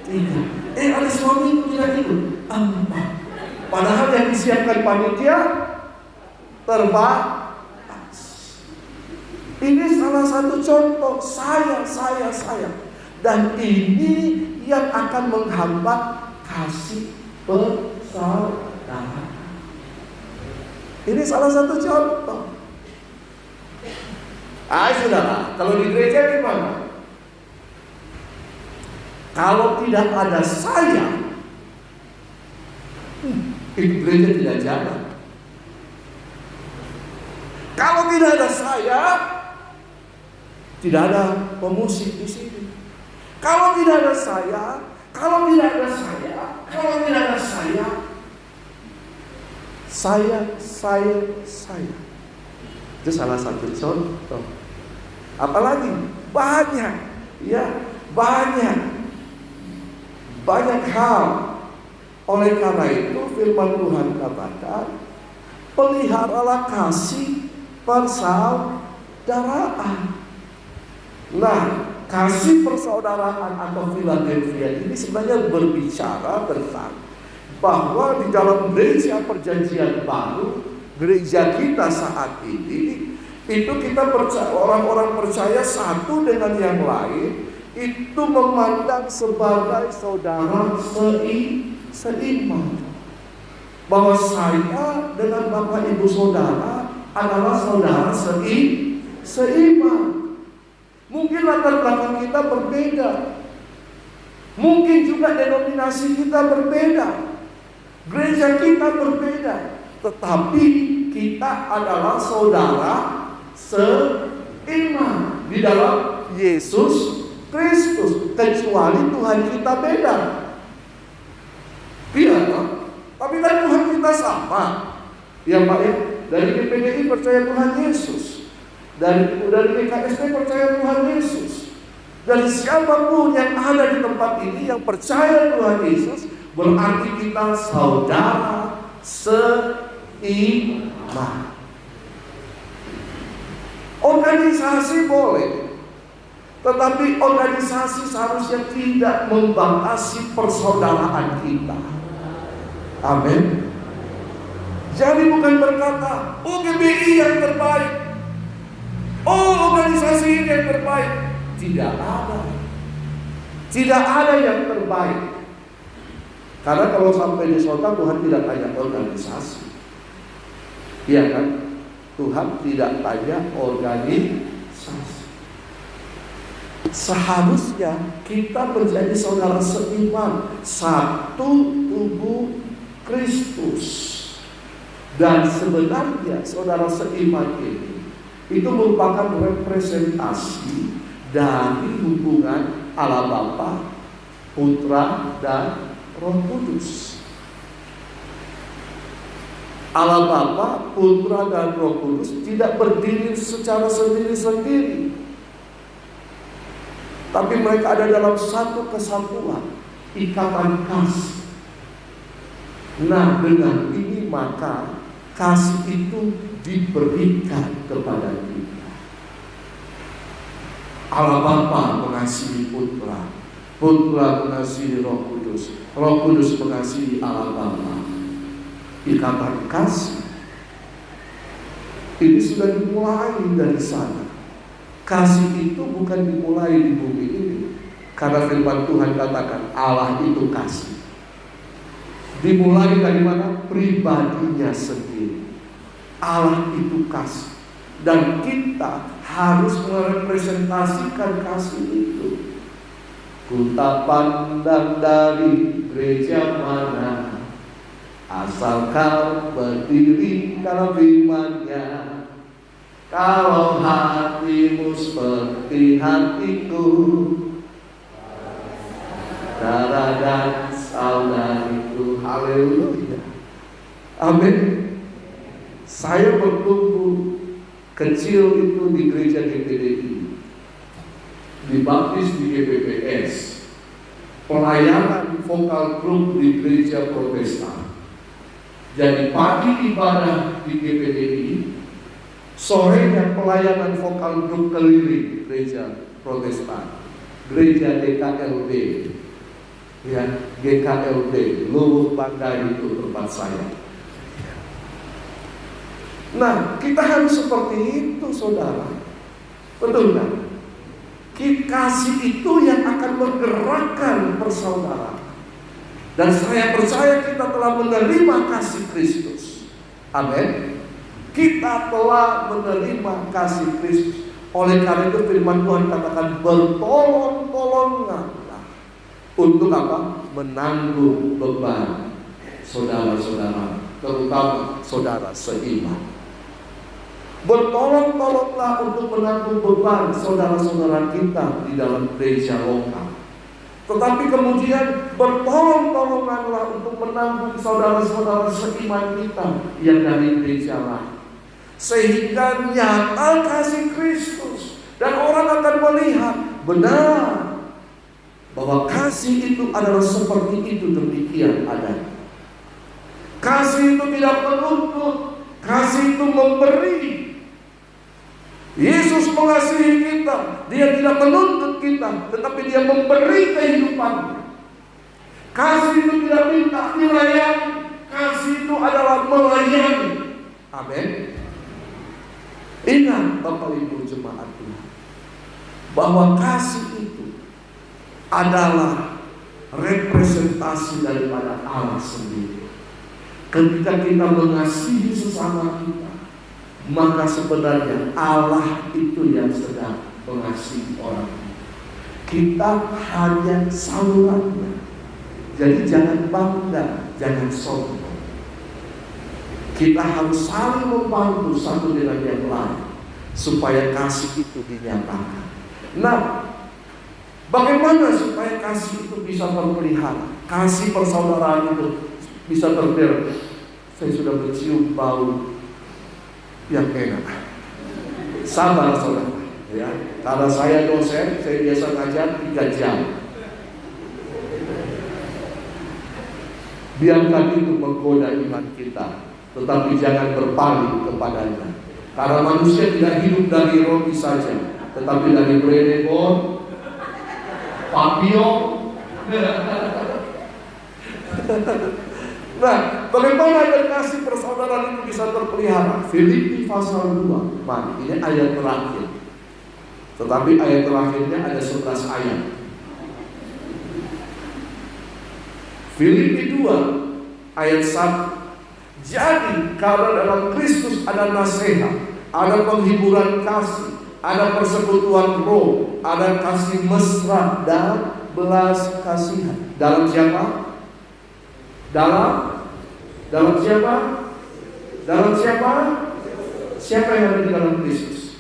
Speaker 1: 3. Ada suamiku tidak ikut. 4. Padahal yang disiapkan panitia terbatas. Ini salah satu contoh saya. Dan ini yang akan menghambat kasih persaudaraan. Ini salah satu contoh. Saudara, kalau di gereja gimana? Kalau tidak ada saya, itu gereja tidak jalan. Kalau tidak ada saya, tidak ada pemusik di sini. Kalau tidak ada saya, saya. Itu salah satu contoh. Apalagi banyak hal. Oleh karena itu firman Tuhan katakan, peliharalah kasih persaudaraan. Nah, kasih persaudaraan atau Philadelphia ini sebenarnya berbicara tentang bahwa di dalam gereja perjanjian baru, gereja kita saat ini itu kita percaya, orang-orang percaya satu dengan yang lain itu memandang sebagai saudara seiman. Bahwa saya dengan bapak ibu saudara adalah saudara seiman. Mungkin latar belakang kita berbeda, mungkin juga denominasi kita berbeda, gereja kita berbeda, tetapi kita adalah saudara seiman di dalam Yesus Kristus, kecuali Tuhan kita beda. Iya, tapi kan Tuhan kita sama. Ya Pak ya, dari GPDI percaya Tuhan Yesus, dari GKSP percaya Tuhan Yesus. Dari siapapun yang ada di tempat ini yang percaya Tuhan Yesus, berarti kita saudara seiman. Organisasi boleh, tetapi organisasi seharusnya tidak membatasi persaudaraan kita. Amin. Jadi bukan berkata, oh GBI yang terbaik, oh organisasi ini yang terbaik. Tidak ada. Tidak ada yang terbaik. Karena kalau sampai di sorga, Tuhan tidak tanya organisasi. Iya kan? Tuhan tidak tanya organisasi. Seharusnya kita menjadi saudara seiman, satu tubuh Kristus. Dan sebenarnya saudara seiman ini itu merupakan representasi dari hubungan Allah Bapa, Putra, dan Roh Kudus. Allah Bapa, Putra, dan Roh Kudus tidak berdiri secara sendiri-sendiri, tapi mereka ada dalam satu kesatuan, ikatan kasih. Nah, dengan ini maka kasih itu diberikan kepada kita. Allah Bapa mengasihi Putra, Putra mengasihi Roh Kudus, Roh Kudus mengasihi Allah Bapa. Ikatan kasih ini sudah dimulai dari sana. Kasih itu bukan dimulai di bumi ini, karena firman Tuhan katakan Allah itu kasih. Dimulai dari mana? Pribadinya sendiri. Allah itu kasih, dan kita harus merepresentasikan kasih itu. Ku tak pandang dari gereja mana, asal kau berdiri dalam firman-Nya. Kalau hatimu seperti hatiku, darah dan saudariku. Haleluya. Amin. Saya bertumbuh kecil itu di gereja GPDI, dibaptis di GPPS, pelayanan vokal grup di gereja Protestan. Jadi pagi ibadah di GPDI, sorenya pelayanan vokal grup keliling gereja Protestan, gereja GKLB, ya GKLB, Luwuk Bandai itu tempat saya. Nah, kita harus seperti itu, saudara. Betul kan? Kasih itu yang akan menggerakkan persaudaraan. Dan saya percaya kita telah menerima kasih Kristus. Amin. Kita telah menerima kasih Kristus. Oleh karena itu firman Tuhan katakan, bertolong-tolonglah. Untuk apa? Menanggung beban saudara-saudara, terutama saudara seiman. Bertolong-tolonglah untuk menanggung beban saudara-saudara kita di dalam gereja lokal. Tetapi kemudian bertolong-tolonglah untuk menanggung saudara-saudara seiman kita yang dari gereja lain. Sehingga nyata kasih Kristus, dan orang akan melihat benar bahwa kasih itu adalah seperti itu, demikian adanya. Kasih itu tidak menuntut, kasih itu memberi. Yesus mengasihi kita, Dia tidak menuntut kita, tetapi Dia memberi kehidupannya. Kasih itu tidak minta dilayani, kasih itu adalah melayani. Amin. Ingat, ingat Bapak Ibu jemaat Tuhan, bahwa kasih itu adalah representasi daripada Allah sendiri. Ketika kita mengasihi sesama kita, maka sebenarnya Allah itu yang sedang mengasihi orang. Kita hanya salurannya. Jadi jangan bangga, jangan sombong. Kita harus saling membantu satu dengan yang lain supaya kasih itu dinyatakan. Nah, bagaimana supaya kasih itu bisa terpelihara? Kasih persaudaraan itu bisa terpelihara. Saya sudah mencium bau yang enak. Sabar saudara, ya. Karena saya dosen, saya biasa ngajar 3 jam. Biarkan itu menggoda iman kita, tetapi jangan berpaling kepadanya. Karena manusia tidak hidup dari roti saja, tetapi dari Brenebon, Papio. Nah, bagaimana agar kasih persaudaraan itu bisa terpelihara? Filipi pasal 2. Mari, ini ayat terakhir. Tetapi ayat terakhirnya ada 11 ayat. Filipi 2 ayat 1. Jadi karena dalam Kristus ada nasihat, ada penghiburan kasih, ada persekutuan roh, ada kasih mesra dan belas kasihan. Dalam siapa? Dalam siapa? Dalam siapa? Siapa yang ada di dalam Kristus?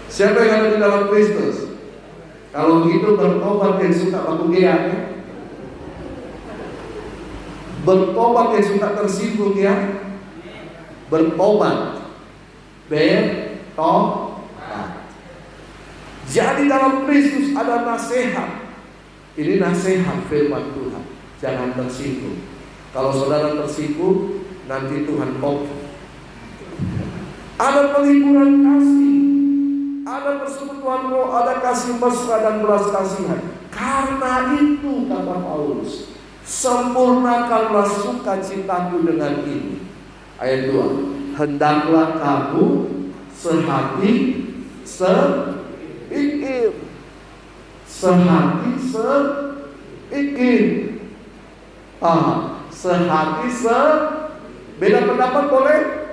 Speaker 1: Siapa yang ada di dalam Kristus? Kalau begitu bertobat yang suka baku geak, ya? Bertobat yang suka tersinggung, ya? Bertobat. Bertobat. Jadi dalam Kristus ada nasihat. Ini nasihat firman Tuhan. Jangan tersinggung. Kalau saudara tersinggung, nanti Tuhan oke. Ada penghiburan kasih, ada persekutuan roh, ada kasih mesra dan belas kasihan. Karena itu kata Paulus, sempurnakanlah sukacitaku dengan ini. Ayat 2. Hendaklah kamu sehati seikir. Sehati seikir. Sehati beda pendapat boleh?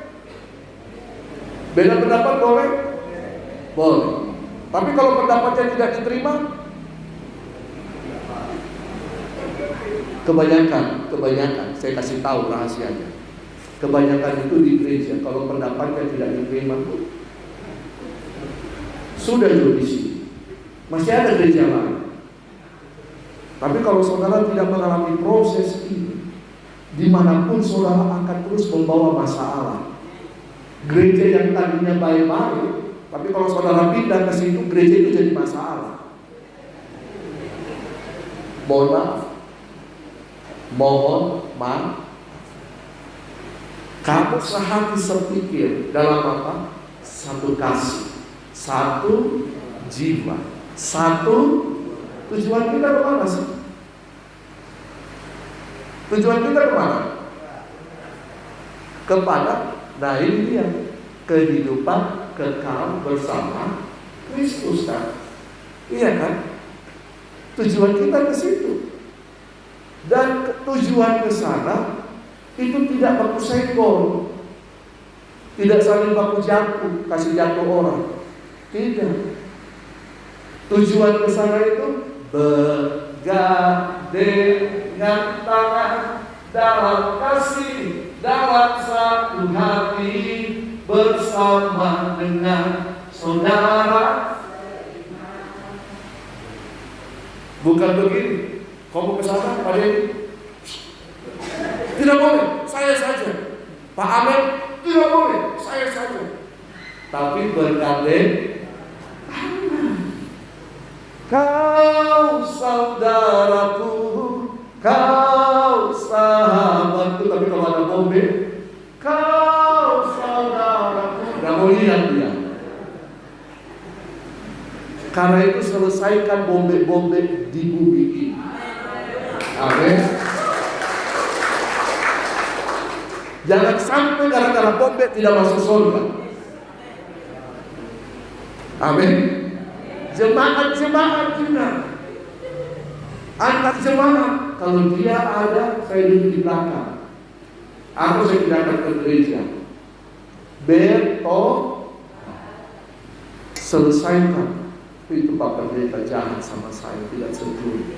Speaker 1: Beda pendapat boleh? Boleh. Tapi kalau pendapatnya tidak diterima, kebanyakan, saya kasih tahu rahasianya. Kebanyakan itu di gereja, kalau pendapatnya tidak diterima, sudah juga di sini. Masih ada gereja lain. Tapi kalau saudara tidak mengalami proses ini, dimanapun saudara akan terus membawa masalah. Gereja yang tadinya baik-baik, tapi kalau saudara pindah ke situ, gereja itu jadi masalah. Mohon maaf. Kamu sehati sepikir dalam apa? Satu kasih, satu jiwa, satu. Tujuan kita kemana sih? Tujuan kita kemana? Kepada, nah ini dia, kehidupan kekal bersama Kristus kan? Iya kan? Tujuan kita ke situ. Dan tujuan ke sana itu tidak baku senggol, tidak saling baku jatuh, kasih jatuh orang. Tidak. Tujuan ke sana itu bergandengan tangan dalam kasih, dalam satu hati, bersama dengan saudara. Bukan begini, kamu ke sana, Pak Dedi, tidak boleh, saya saja. Pak Amin, tidak boleh, saya saja. Tapi bergandeng. Kau saudaraku, kau sahabatku. Tapi kalau ada bombe, kau saudaraku, gak mau lihat dia. Karena itu selesaikan bombe-bombe di bumi ini. Amin. Jangan sampai gara-gara bombe tidak masuk surga. Amin. Jemaat-jemaat juga. Anak jemaat, kalau dia ada, saya duduk di belakang. Aku saya datang ke gereja. Selesaikan. Itu Pak Pendeta jahat sama saya, tidak setuju.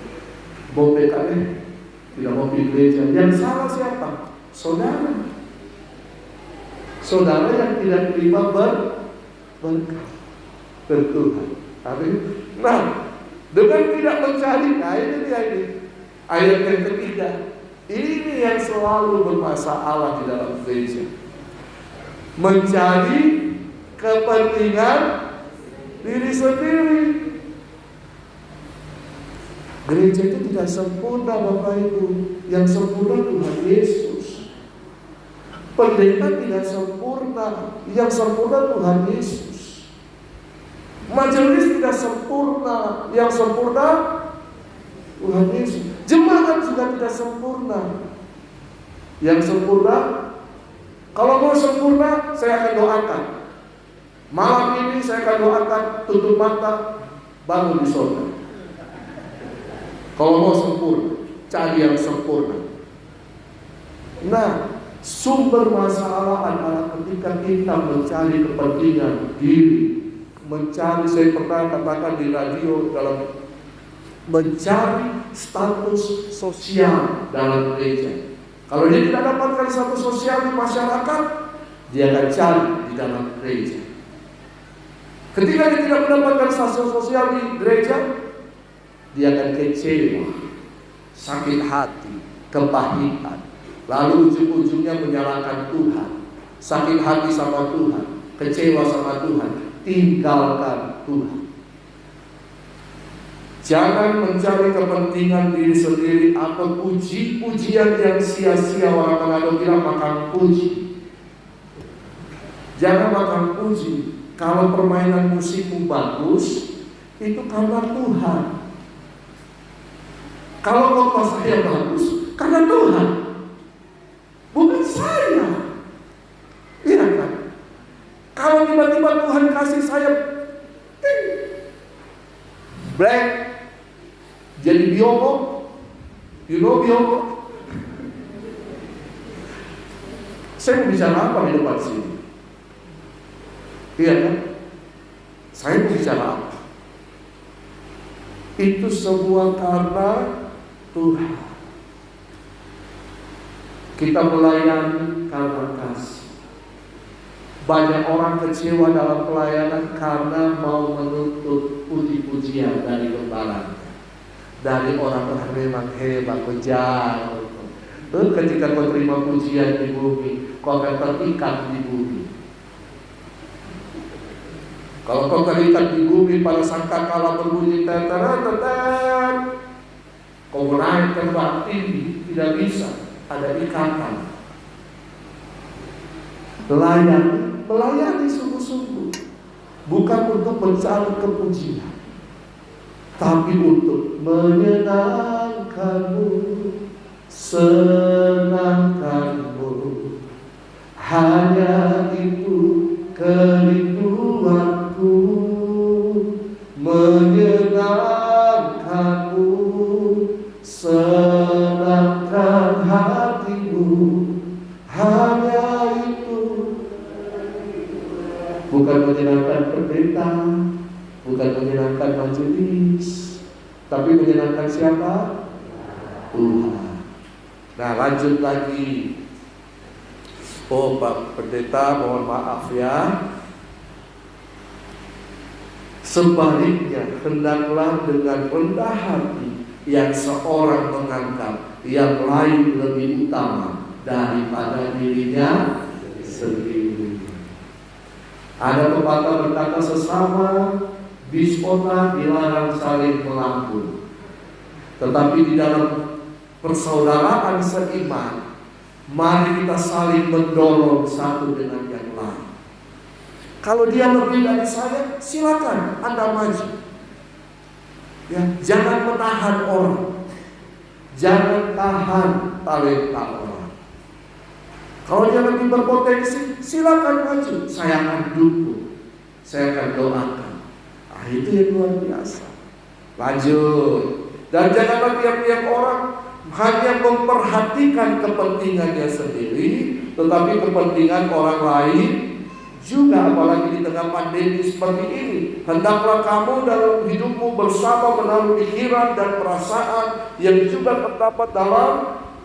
Speaker 1: Mau PKN, tidak mau di gereja. Yang salah siapa? Saudara. Saudara yang tidak terima berkat Tuhan. Amin. Nah, dengan tidak mencari, nah ini dia ini. Ayat yang ketiga. Ini yang selalu bermasalah di dalam gereja. Mencari kepentingan diri sendiri. Gereja itu tidak sempurna, Bapak Ibu. Yang sempurna Tuhan Yesus. Pendeta tidak sempurna. Yang sempurna Tuhan Yesus. Majelis tidak sempurna. Yang sempurna Tuhan Yesus. Jemaat juga tidak sempurna. Yang sempurna, kalau mau sempurna, saya akan doakan. Malam ini saya akan doakan, tutup mata, bangun di surga. Kalau mau sempurna, cari yang sempurna. Nah, sumber masalah adalah ketika kita mencari kepentingan diri, mencari, saya pernah katakan di radio, dalam mencari status sosial dalam gereja. Kalau dia tidak dapatkan status sosial di masyarakat, dia akan cari di dalam gereja. Ketika dia tidak mendapatkan status sosial di gereja, dia akan kecewa, sakit hati, kepahitan, lalu ujung-ujungnya menyalahkan Tuhan, sakit hati sama Tuhan, kecewa sama Tuhan, tinggalkan Tuhan. Jangan mencari kepentingan diri sendiri atau puji-pujian yang sia-sia. Orang Manado bilang makan puji. Jangan makan puji. Kalau permainan musikmu bagus, itu karena Tuhan. Kalau khotbah saya bagus, karena Tuhan, bukan saya. Iya kan? Kalau tiba-tiba Tuhan kasih saya black, jadi Biomo, you know Biomo? Saya mau bicara apa di depan sini? Iya kan? Saya mau bicara apa? Itu semua karena Tuhan. Kita melayani karena kasih. Banyak orang kecewa dalam pelayanan karena mau menuntut puji-pujian dari gembala, dari orang-orang memang hebat, jauh. Ketika kau terima pujian di bumi, kau akan terikat di bumi. Kalau kau terikat di bumi pada sangkakala berbunyi teter, kau menaik terbang tinggi, tidak bisa, ada ikatan. Melayani sungguh-sungguh, bukan untuk mencari kepujian, tapi untuk menyenangkanmu, senangkanmu. Hanya itu kerinduanku, menyenangkanmu, senangkan hatimu. Hanya itu. Bukan menyenangkan pendeta, bukan menyenangkan majelis, tapi menyenangkan siapa? Tuhan. Nah, lanjut lagi. Oh Pak Pendeta, mohon maaf ya. Sebaliknya, hendaklah dengan rendah hati yang seorang menganggap yang lain lebih utama daripada dirinya sendiri. Ada pepatah berkata, sesama biskota dilarang saling melambung, tetapi di dalam persaudaraan seiman, mari kita saling mendorong satu dengan yang lain. Kalau dia lebih dari saya, silakan Anda maju. Ya, jangan menahan orang, jangan tahan talenta orang. Kalau dia lebih berpotensi, silakan maju. Saya akan dukung, saya akan doakan. itu yang luar biasa. Lanjut. Dan janganlah tiap-tiap orang hanya memperhatikan kepentingannya sendiri, tetapi kepentingan orang lain juga, apalagi di tengah pandemi seperti ini. Hendaklah kamu dalam hidupmu bersama menaruh pikiran dan perasaan yang juga terdapat dalam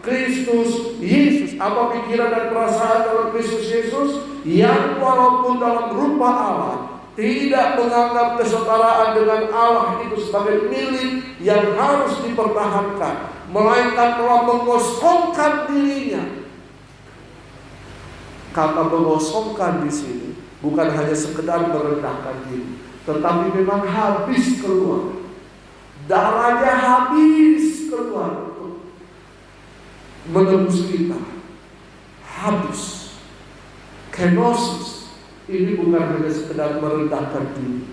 Speaker 1: Kristus Yesus. Apa pikiran dan perasaan dalam Kristus Yesus? Yang walaupun dalam rupa Allah, tidak menganggap kesetaraan dengan Allah itu sebagai milik yang harus dipertahankan, melainkan telah mengosongkan dirinya. Kata mengosongkan di sini bukan hanya sekedar merendahkan diri, tetapi memang habis keluar. Darahnya habis keluar untuk menembus kita. Habis. Kenosis. Ini bukan hanya sekedar merendahkan diri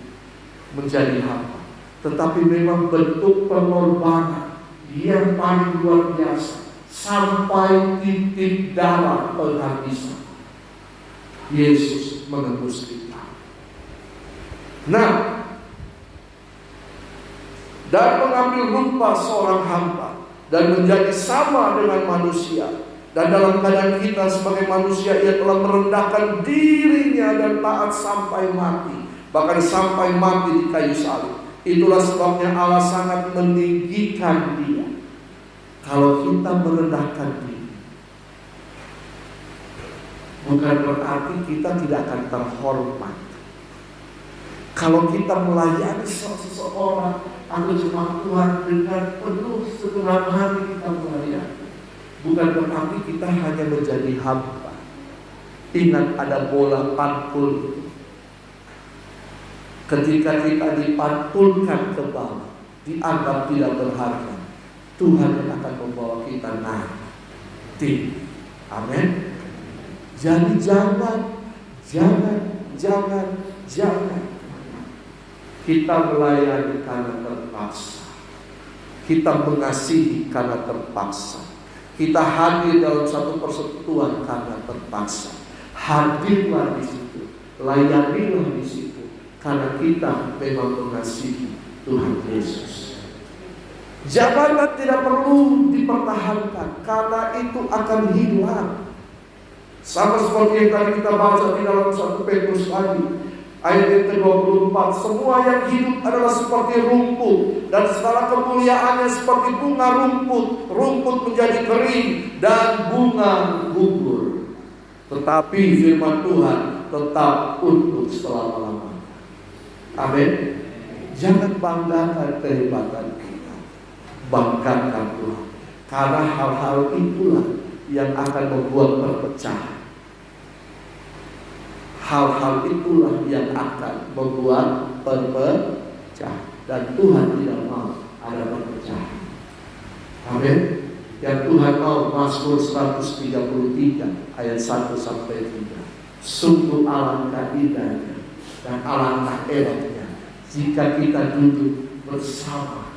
Speaker 1: menjadi hamba, tetapi memang bentuk pengorbanan yang paling luar biasa sampai titik darah penghabisan. Yesus menembus kita. Nah, dan mengambil rupa seorang hamba dan menjadi sama dengan manusia. Dan dalam keadaan kita sebagai manusia, ia telah merendahkan dirinya dan taat sampai mati, bahkan sampai mati di kayu salib. Itulah sebabnya Allah sangat meninggikan dia. Kalau kita merendahkan diri, bukan berarti kita tidak akan terhormat. Kalau kita melayani seseorang atau jemaat Tuhan dengan penuh segenap hati kita melayani, bukan berarti kita hanya menjadi hamba. Ingat ada bola pantul. Ketika kita dipantulkan ke bawah, dianggap tidak berharga, Tuhan yang akan membawa kita naik tinggi. Amin. Jadi jangan kita melayani karena terpaksa. Kita mengasihi karena terpaksa. Kita hadir dalam satu persekutuan karena terpaksa. Hadirlah di situ, layanilah di situ, karena kita memang mengasihi Tuhan Yesus. Jabatan tidak perlu dipertahankan, karena itu akan hilang. Sama seperti yang tadi kita baca di dalam 1 Petrus tadi, ayat yang ke-24, semua yang hidup adalah seperti rumput, dan segala kemuliaannya seperti bunga rumput. Rumput menjadi kering dan bunga gugur, tetapi firman Tuhan tetap untuk selama-lamanya. Amin. Jangan banggakan kehebatan kita, banggakan Tuhan, karena hal-hal itulah yang akan membuat perpecahan. Hal-hal itulah yang akan membuat perpecahan, dan Tuhan tidak mau ada perpecahan. Amin. Yang Tuhan mau, Mazmur 133 ayat 1 sampai 3. Sungguh alangkah indahnya dan alangkah eloknya jika kita duduk bersama.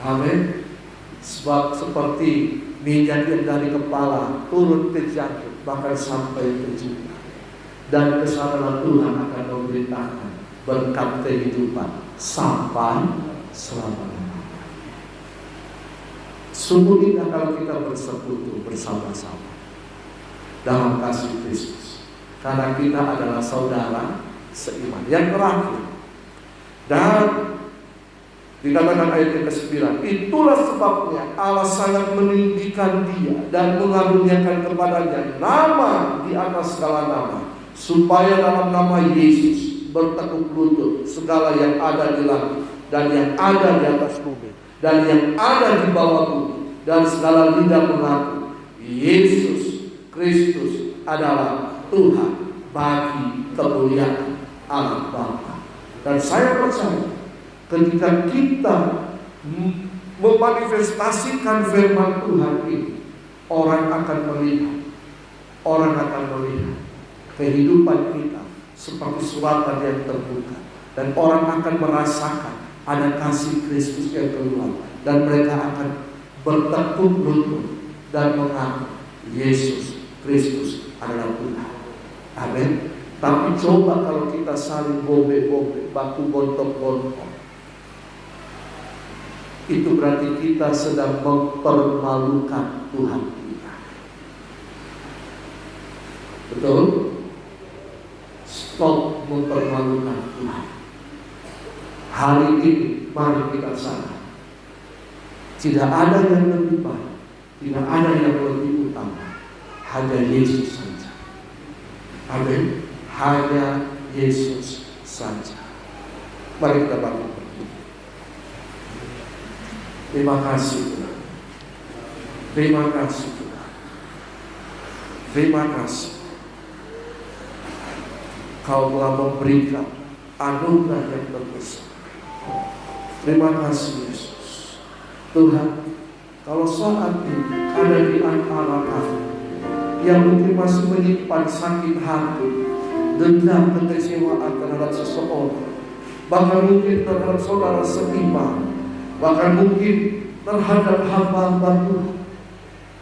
Speaker 1: Amin. Sebab seperti minyak yang dari kepala turun ke jantung, bahkan sampai ke jiwa, dan kesadaran Tuhan akan memberitakan berkat kehidupan sampai selama-lamanya. Sungguh indah kalau kita bersekutu bersama-sama dalam kasih Kristus, karena kita adalah saudara seiman. Yang terakhir, dan dikatakan ayat yang ke-9, itulah sebabnya Allah sangat meninggikan dia dan mengaruniakan kepadanya nama di atas segala nama, supaya dalam nama Yesus bertekuk lutut segala yang ada di langit dan yang ada di atas bumi dan yang ada di bawah bumi, dan segala lidah mengaku Yesus Kristus adalah Tuhan, bagi kemuliaan Allah Bapa. Dan saya percaya ketika kita memanifestasikan firman Tuhan ini, orang akan melihat kehidupan kita seperti suratan yang terbuka, dan orang akan merasakan ada kasih Kristus yang keluar, dan mereka akan bertekuk lutut dan mengaku Yesus Kristus adalah Tuhan. Amin. Tapi coba kalau kita saling bobek-bobek, baku gontok-gontok, itu berarti kita sedang mempermalukan Tuhan kita. Betul? Stop mempermalukan Tuhan. Hari ini mari kita sadar, tidak ada yang lebih baik, tidak ada yang lebih utama, hanya Yesus saja. Amin. Hanya Yesus saja. Mari kita bangun. Terima kasih Tuhan. Terima kasih Tuhan. Terima kasih. Kau telah memberikan anugerah yang terbesar. Terima kasih Yesus. Tuhan, kalau saat ini ada di antara kami yang mungkin masih menyimpan sakit hati, dendam, kekecewaan terhadap seseorang, bahkan mungkin terhadap saudara seiman, bahkan mungkin terhadap hamba-hamba Tuhan,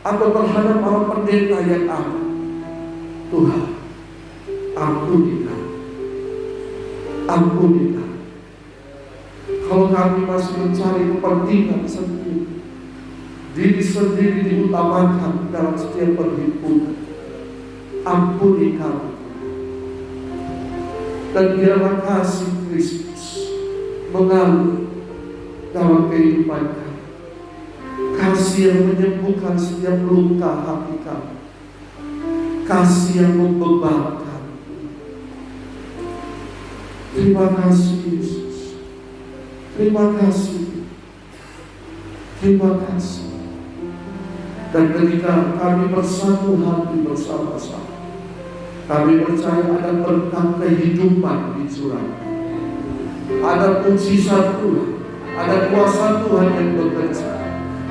Speaker 1: atau terhadap para pendeta yang ada, Tuhan, ampuni kami. Ampuni kami. Kalau kami masih mencari kepentingan sendiri, diri sendiri diutamakan dalam setiap perhimpunan, ampuni kami. Dan biarlah kasih Kristus mengalir dalam kehidupan kami. Kasih yang menyembuhkan setiap luka hati kami. Kasih yang membebankan. Terima kasih Yesus. Terima kasih. Terima kasih. Dan ketika kami bersatu hati bersama-sama, kami percaya ada berkat kehidupan dicurahkan. Ada mukjizat Tuhan, ada kuasa Tuhan yang bekerja.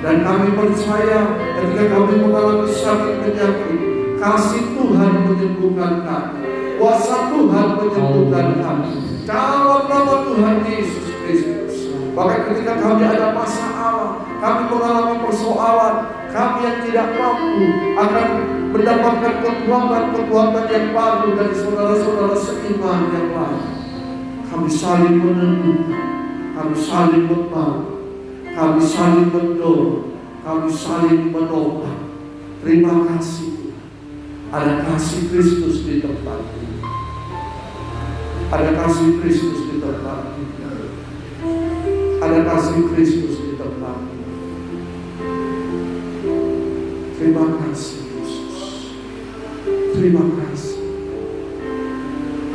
Speaker 1: Dan kami percaya ketika kami mengalami sakit penyakit, kasih Tuhan menyembuhkan kami, kuasa Tuhan menyembuhkan kami. Dalam nama Tuhan Yesus Kristus. Bahkan ketika kami ada masalah, kami mengalami persoalan, kami yang tidak mampu akan mendapatkan kekuatan yang baru dari saudara-saudara seiman yang lain. Kami saling menentukan, kami saling membantu, kami saling mendorong, kami saling menopang. Terima kasih Tuhan. Ada kasih Kristus di tempat ini. Ada kasih Kristus di tempat ini. Ada kasih Kristus di tempat ini. Terima kasih Yesus. Terima kasih.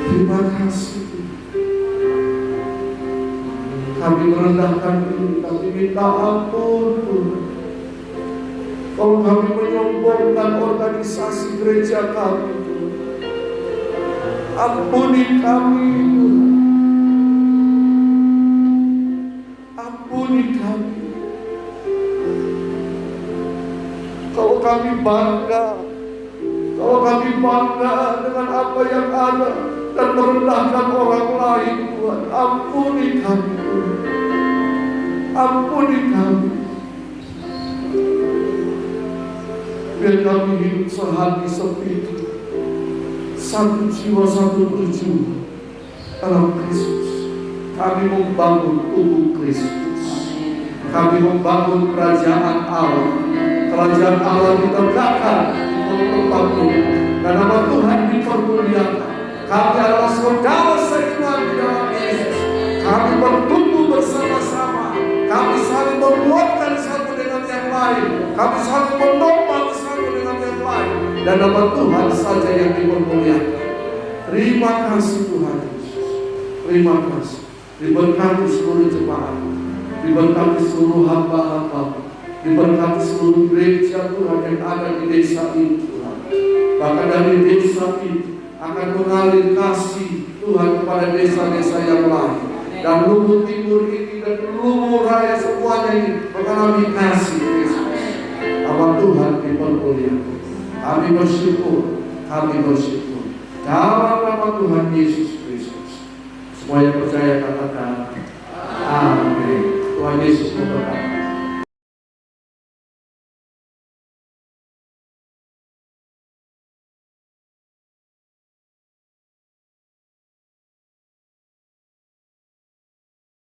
Speaker 1: Terima kasih. Kami merendahkan diri, kami minta ampun Tuhan. Kalau kami menyombongkan organisasi gereja kami, Tuhan, ampuni kami Tuhan. Ampuni kami. Kalau kami bangga dengan apa yang ada dan merendahkan orang lain, Tuhan, ampuni kami. Ampuni kami. Biar kami hidup sehati sepitu, satu jiwa, satu tujuan dalam Kristus. Kami membangun tubuh Kristus. Kami membangun kerajaan Allah. Kerajaan Allah ditegakkan di tempat ini, dan nama Tuhan dipermuliakan. Kami adalah saudara seiman di dalam Yesus. Kami bertumbuh bersama-sama. Kami saling menguatkan satu dengan yang lain. Kami saling menopang satu dengan yang lain. Dan nama Tuhan saja yang dipermuliakan. Terima kasih Tuhan Yesus. Terima kasih. Diberkati seluruh jemaat, diberkati seluruh hamba-hamba, diberkati seluruh gereja Tuhan yang ada di desa ini Tuhan. Bahkan dari desa ini akan mengalir kasih Tuhan kepada desa-desa yang lain. Dan Lubu Timur ini dan Lubu Raya semuanya ini mengalami kasih Kristus. Nama Tuhan dipermuliakan. Kami bersyukur, kami bersyukur. Dalam nama Tuhan Yesus Kristus. Semua yang percaya katakan amin. Tuhan Yesus memberkati.